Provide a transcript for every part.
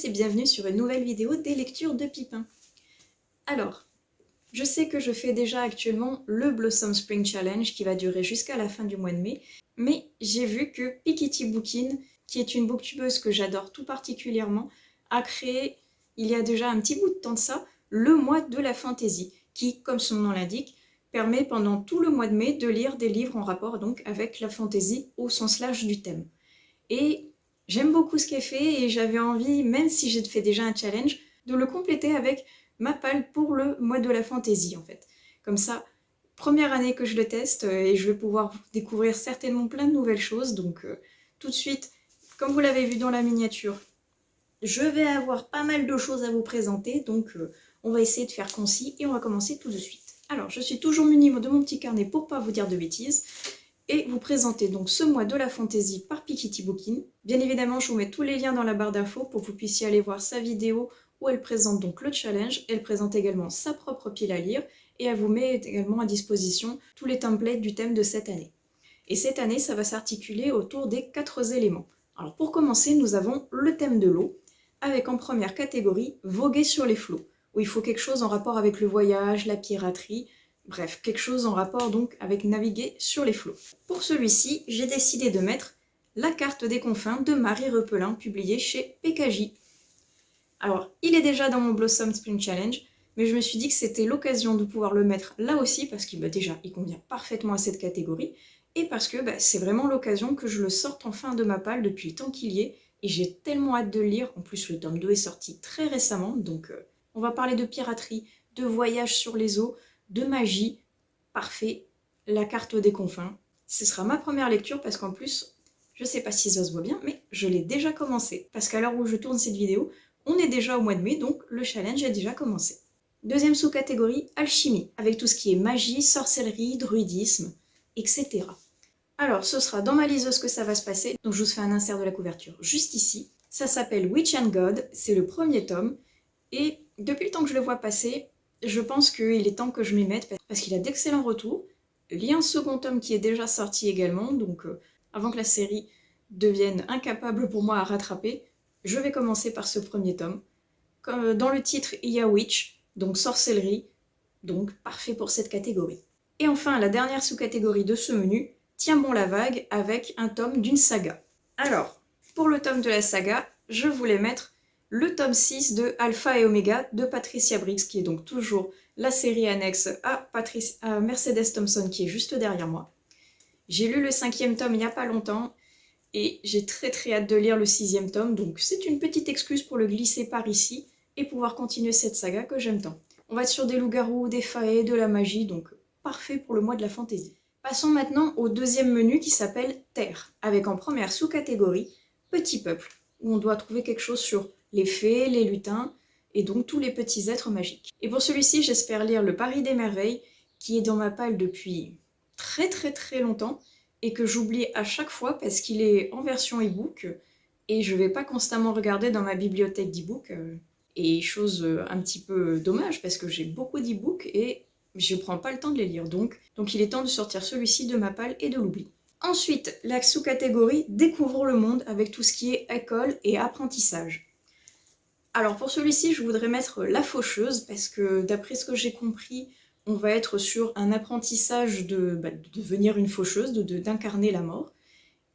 tous et bienvenue sur une nouvelle vidéo des lectures de Pipin. Alors, je sais que je fais déjà actuellement le Blossom Spring Challenge qui va durer jusqu'à la fin du mois de mai, mais j'ai vu que Piketty Bookin, qui est une booktubeuse que j'adore tout particulièrement, a créé, il y a déjà un petit bout de temps de ça, le mois de la fantasy, qui, comme son nom l'indique, permet pendant tout le mois de mai de lire des livres en rapport donc avec la fantasy au sens large du thème. Et j'aime beaucoup ce qu'elle fait et j'avais envie, même si j'ai fait déjà un challenge, de le compléter avec ma palle pour le mois de la fantaisie en fait. Comme ça, première année que je le teste et je vais pouvoir découvrir certainement plein de nouvelles choses. Donc tout de suite, comme vous l'avez vu dans la miniature, je vais avoir pas mal de choses à vous présenter. Donc on va essayer de faire concis et on va commencer tout de suite. Alors, je suis toujours munie de mon petit carnet pour pas vous dire de bêtises. Et vous présenter donc ce mois de la fantaisie par Piketty Bookin. Bien évidemment, je vous mets tous les liens dans la barre d'infos pour que vous puissiez aller voir sa vidéo où elle présente donc le challenge. Elle présente également sa propre pile à lire et elle vous met également à disposition tous les templates du thème de cette année. Et cette année, ça va s'articuler autour des 4 éléments. Alors pour commencer, nous avons le thème de l'eau, avec en première catégorie voguer sur les flots, où il faut quelque chose en rapport avec le voyage, la piraterie. Bref, quelque chose en rapport donc avec naviguer sur les flots. Pour celui-ci, j'ai décidé de mettre La carte des confins de Marie Repelin, publiée chez PKJ. Alors, il est déjà dans mon Blossom Spring Challenge, mais je me suis dit que c'était l'occasion de pouvoir le mettre là aussi, parce qu'il déjà, il convient parfaitement à cette catégorie, et parce que c'est vraiment l'occasion que je le sorte enfin de ma palle depuis le temps qu'il y est, et j'ai tellement hâte de le lire. En plus, le tome 2 est sorti très récemment, donc on va parler de piraterie, de voyage sur les eaux, de magie, parfait, la carte des confins. Ce sera ma première lecture parce qu'en plus, je sais pas si ça se voit bien, mais je l'ai déjà commencé. Parce qu'à l'heure où je tourne cette vidéo, on est déjà au mois de mai, donc le challenge a déjà commencé. Deuxième sous-catégorie, alchimie, avec tout ce qui est magie, sorcellerie, druidisme, etc. Alors, ce sera dans ma liseuse que ça va se passer, donc je vous fais un insert de la couverture juste ici. Ça s'appelle Witch and God, c'est le premier tome, et depuis le temps que je le vois passer, je pense qu'il est temps que je m'y mette parce qu'il a d'excellents retours. Il y a un second tome qui est déjà sorti également, donc avant que la série devienne incapable pour moi à rattraper, je vais commencer par ce premier tome. Comme dans le titre, il y a Witch, donc sorcellerie, donc parfait pour cette catégorie. Et enfin, la dernière sous-catégorie de ce menu, Tiens bon la vague, avec un tome d'une saga. Alors, pour le tome de la saga, je voulais mettre le tome 6 de Alpha et Omega de Patricia Briggs, qui est donc toujours la série annexe à Mercedes Thompson, qui est juste derrière moi. J'ai lu le 5e tome il n'y a pas longtemps, et j'ai très hâte de lire le 6e tome, donc c'est une petite excuse pour le glisser par ici, et pouvoir continuer cette saga que j'aime tant. On va être sur des loups-garous, des faées, de la magie, donc parfait pour le mois de la fantaisie. Passons maintenant au deuxième menu qui s'appelle Terre, avec en première sous-catégorie Petit peuple, où on doit trouver quelque chose sur les fées, les lutins, et donc tous les petits êtres magiques. Et pour celui-ci, j'espère lire Le Paris des merveilles, qui est dans ma palle depuis très longtemps, et que j'oublie à chaque fois parce qu'il est en version e-book, et je vais pas constamment regarder dans ma bibliothèque d'e-book, et chose un petit peu dommage, parce que j'ai beaucoup d'e-books, et je prends pas le temps de les lire, donc il est temps de sortir celui-ci de ma palle et de l'oubli. Ensuite, la sous-catégorie Découvrons le monde, avec tout ce qui est école et apprentissage. Alors pour celui-ci, je voudrais mettre La Faucheuse, parce que d'après ce que j'ai compris, on va être sur un apprentissage de devenir une faucheuse, d'incarner la mort.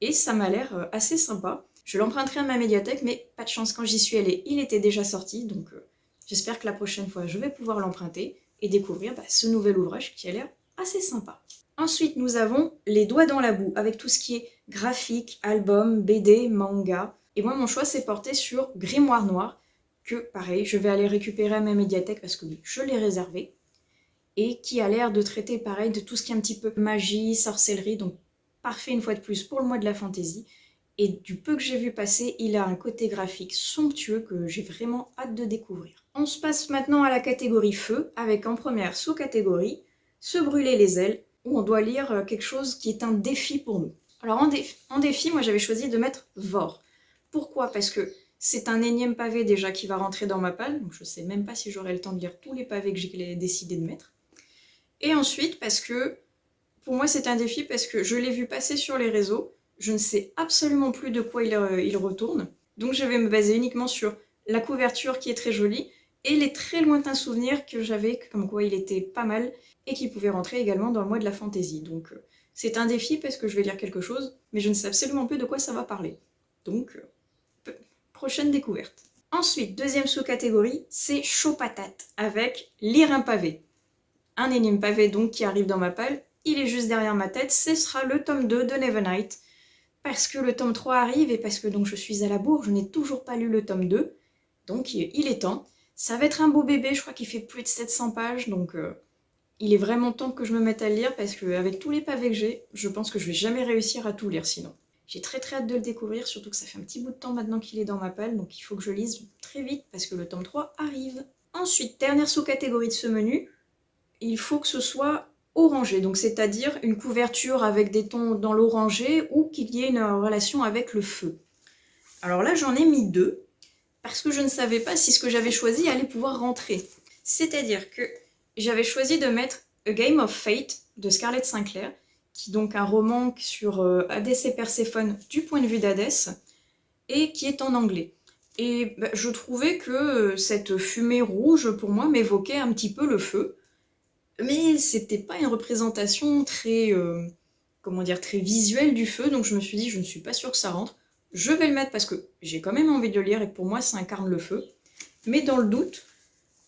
Et ça m'a l'air assez sympa. Je l'emprunterai à ma médiathèque, mais pas de chance, quand j'y suis allée, il était déjà sorti, donc j'espère que la prochaine fois, je vais pouvoir l'emprunter et découvrir ce nouvel ouvrage qui a l'air assez sympa. Ensuite, nous avons Les Doigts dans la boue, avec tout ce qui est graphique, album, BD, manga. Et moi, mon choix s'est porté sur Grimoire Noir, que, pareil, je vais aller récupérer à ma médiathèque parce que oui, je l'ai réservé. Et qui a l'air de traiter, pareil, de tout ce qui est un petit peu magie, sorcellerie, donc parfait une fois de plus pour le mois de la fantaisie. Et du peu que j'ai vu passer, il a un côté graphique somptueux que j'ai vraiment hâte de découvrir. On se passe maintenant à la catégorie feu, avec en première sous-catégorie Se brûler les ailes, où on doit lire quelque chose qui est un défi pour nous. Alors en défi, moi j'avais choisi de mettre Vor. Pourquoi ? Parce que c'est un énième pavé déjà qui va rentrer dans ma palle, donc je sais même pas si j'aurai le temps de lire tous les pavés que j'ai décidé de mettre. Et ensuite parce que, pour moi c'est un défi parce que je l'ai vu passer sur les réseaux, je ne sais absolument plus de quoi il retourne, donc je vais me baser uniquement sur la couverture qui est très jolie, et les très lointains souvenirs que j'avais, comme quoi il était pas mal, et qui pouvait rentrer également dans le mois de la fantaisie. Donc c'est un défi parce que je vais lire quelque chose, mais je ne sais absolument pas de quoi ça va parler. Donc, prochaine découverte. Ensuite, deuxième sous-catégorie, c'est chaud patate, avec lire un pavé. Un énième pavé donc qui arrive dans ma palle, il est juste derrière ma tête, ce sera le tome 2 de Nevernight, parce que le tome 3 arrive et parce que donc je suis à la bourre, je n'ai toujours pas lu le tome 2, donc il est temps. Ça va être un beau bébé, je crois qu'il fait plus de 700 pages, donc il est vraiment temps que je me mette à le lire, parce qu'avec tous les pavés que j'ai, je pense que je vais jamais réussir à tout lire sinon. J'ai très hâte de le découvrir, surtout que ça fait un petit bout de temps maintenant qu'il est dans ma palle, donc il faut que je lise très vite, parce que le tome 3 arrive. Ensuite, dernière sous-catégorie de ce menu, il faut que ce soit orangé, donc c'est-à-dire une couverture avec des tons dans l'orangé ou qu'il y ait une relation avec le feu. Alors là, j'en ai mis 2, parce que je ne savais pas si ce que j'avais choisi allait pouvoir rentrer. C'est-à-dire que j'avais choisi de mettre A Game of Fate de Scarlett Sinclair, qui est donc un roman sur Hadès et Perséphone du point de vue d'Hadès, et qui est en anglais. Et je trouvais que cette fumée rouge, pour moi, m'évoquait un petit peu le feu, mais c'était pas une représentation très, comment dire, très visuelle du feu, donc je me suis dit, je ne suis pas sûre que ça rentre. Je vais le mettre parce que j'ai quand même envie de le lire et que pour moi, ça incarne le feu. Mais dans le doute,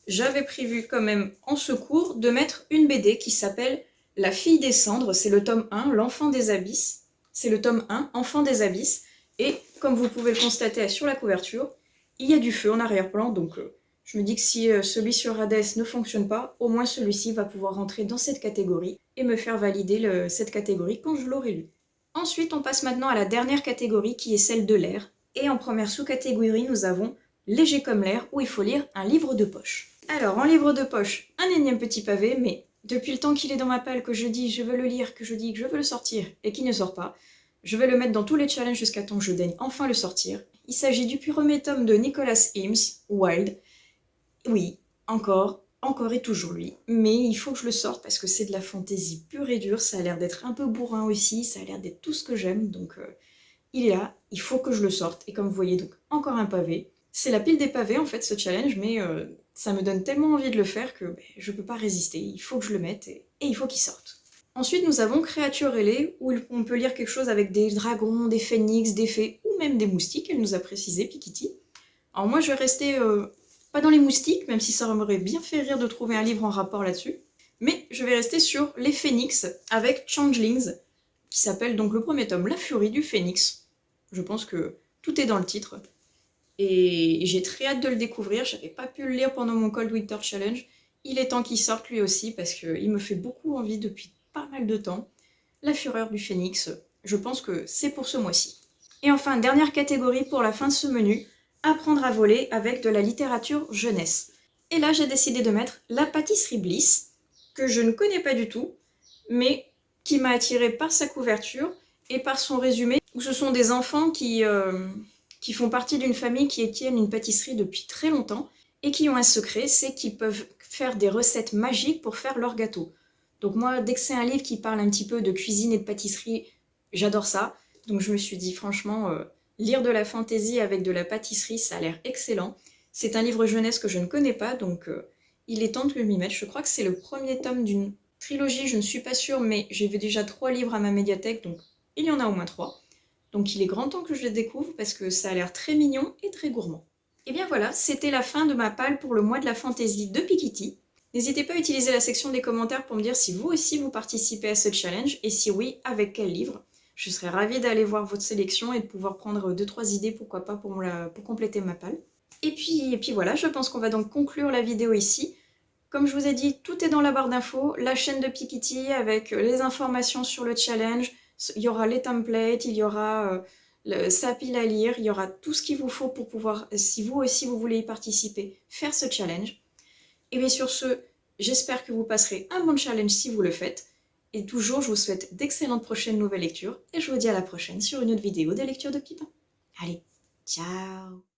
j'avais prévu quand même en secours de mettre une BD qui s'appelle La fille des cendres, c'est le tome 1, L'enfant des abysses. C'est le tome 1, Enfant des abysses. Et comme vous pouvez le constater sur la couverture, il y a du feu en arrière-plan, donc je me dis que si celui sur Hadès ne fonctionne pas, au moins celui-ci va pouvoir rentrer dans cette catégorie et me faire valider cette catégorie quand je l'aurai lu. Ensuite, on passe maintenant à la dernière catégorie qui est celle de l'air. Et en première sous-catégorie, nous avons Léger comme l'air, où il faut lire un livre de poche. Alors, en livre de poche, un énième petit pavé, mais depuis le temps qu'il est dans ma palle, que je dis je veux le lire, que je dis que je veux le sortir et qu'il ne sort pas, je vais le mettre dans tous les challenges jusqu'à temps que je daigne enfin le sortir. Il s'agit du premier tome de Nicholas Eames, Wild. Oui, encore et toujours lui. Mais il faut que je le sorte parce que c'est de la fantaisie pure et dure, ça a l'air d'être un peu bourrin aussi, ça a l'air d'être tout ce que j'aime, donc il est là, il faut que je le sorte. Et comme vous voyez, donc encore un pavé. C'est la pile des pavés en fait ce challenge, mais ça me donne tellement envie de le faire que je peux pas résister, il faut que je le mette et il faut qu'il sorte. Ensuite nous avons Créatures ailées, où on peut lire quelque chose avec des dragons, des phénix, des fées ou même des moustiques, elle nous a précisé, Pikiti. Alors moi je vais rester pas dans les moustiques, même si ça m'aurait bien fait rire de trouver un livre en rapport là-dessus, mais je vais rester sur les phénix avec Changelings, qui s'appelle donc le premier tome La Furie du Phénix. Je pense que tout est dans le titre. Et j'ai très hâte de le découvrir, j'avais pas pu le lire pendant mon Cold Winter Challenge. Il est temps qu'il sorte lui aussi parce qu'il me fait beaucoup envie depuis pas mal de temps. La Fureur du Phénix, je pense que c'est pour ce mois-ci. Et enfin, dernière catégorie pour la fin de ce menu, apprendre à voler avec de la littérature jeunesse. Et là, j'ai décidé de mettre La Pâtisserie Bliss, que je ne connais pas du tout, mais qui m'a attirée par sa couverture et par son résumé, où ce sont des enfants qui font partie d'une famille qui tiennent une pâtisserie depuis très longtemps et qui ont un secret, c'est qu'ils peuvent faire des recettes magiques pour faire leurs gâteaux. Donc moi, dès que c'est un livre qui parle un petit peu de cuisine et de pâtisserie, j'adore ça. Donc je me suis dit franchement, lire de la fantaisie avec de la pâtisserie, ça a l'air excellent. C'est un livre jeunesse que je ne connais pas, donc il est temps de m'y mettre. Je crois que c'est le premier tome d'une trilogie, je ne suis pas sûre, mais j'ai vu déjà 3 livres à ma médiathèque, donc il y en a au moins 3. Donc il est grand temps que je le découvre parce que ça a l'air très mignon et très gourmand. Et bien voilà, c'était la fin de ma palle pour le mois de la fantaisie de Pikiti. N'hésitez pas à utiliser la section des commentaires pour me dire si vous aussi vous participez à ce challenge et si oui, avec quel livre. Je serais ravie d'aller voir votre sélection et de pouvoir prendre 2-3 idées, pourquoi pas, pour compléter ma palle. Et puis voilà, je pense qu'on va donc conclure la vidéo ici. Comme je vous ai dit, tout est dans la barre d'infos, la chaîne de Pikiti avec les informations sur le challenge, il y aura les templates, il y aura sa pile à lire, il y aura tout ce qu'il vous faut pour pouvoir, si vous aussi vous voulez y participer, faire ce challenge. Et bien sur ce, j'espère que vous passerez un bon challenge si vous le faites. Et toujours, je vous souhaite d'excellentes prochaines nouvelles lectures et je vous dis à la prochaine sur une autre vidéo des lectures de Pipin. Allez, ciao!